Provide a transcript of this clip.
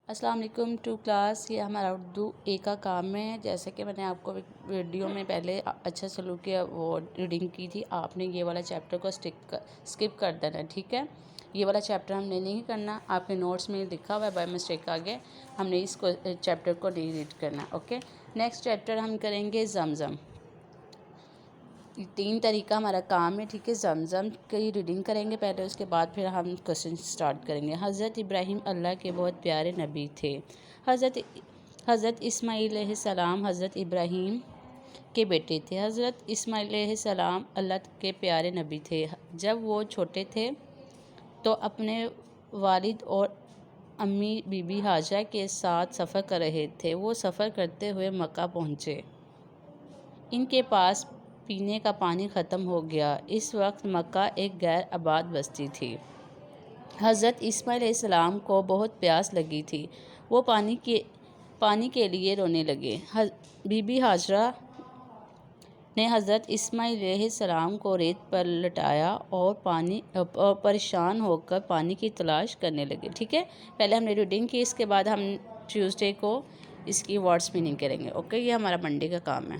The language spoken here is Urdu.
السلام علیکم ٹو کلاس، یہ ہمارا اردو اے کا کام ہے۔ جیسے کہ میں نے آپ کو ویڈیو میں پہلے اچھا سلوک کی وہ ریڈنگ کی تھی، آپ نے یہ والا چیپٹر کو اسکپ کر دینا، ٹھیک ہے۔ یہ والا چیپٹر ہم نے نہیں کرنا، آپ کے نوٹس میں لکھا ہوا ہے بائی مسٹیک آگے، ہم نے اس کو چیپٹر کو نہیں ریڈ کرنا، اوکے۔ نیکسٹ چیپٹر ہم کریں گے زمزم۔ 3 طریقہ ہمارا کام ہے، ٹھیک ہے۔ زمزم کی ریڈنگ کریں گے پہلے، اس کے بعد پھر ہم کوسچن سٹارٹ کریں گے۔ حضرت ابراہیم اللہ کے بہت پیارے نبی تھے۔ حضرت اسماعیل علیہ السلام حضرت ابراہیم کے بیٹے تھے۔ حضرت اسماعیل علیہ السلام اللہ کے پیارے نبی تھے۔ جب وہ چھوٹے تھے تو اپنے والد اور امی بی بی حاجرہ کے ساتھ سفر کر رہے تھے۔ وہ سفر کرتے ہوئے مکہ پہنچے۔ ان کے پاس پینے کا پانی ختم ہو گیا۔ اس وقت مکہ ایک غیر آباد بستی تھی۔ حضرت اسماعیل علیہ السلام کو بہت پیاس لگی تھی۔ وہ پانی کے لیے رونے لگے۔ بی بی حاجرہ نے حضرت اسماعیل علیہ السلام کو ریت پر لٹایا اور پریشان ہو کر پانی کی تلاش کرنے لگے، ٹھیک ہے۔ پہلے ہم نے ریڈنگ کی، اس کے بعد ہم ٹیوزڈے کو اس کی ورڈز میننگ کریں گے، اوکے۔ یہ ہمارا منڈے کا کام ہے۔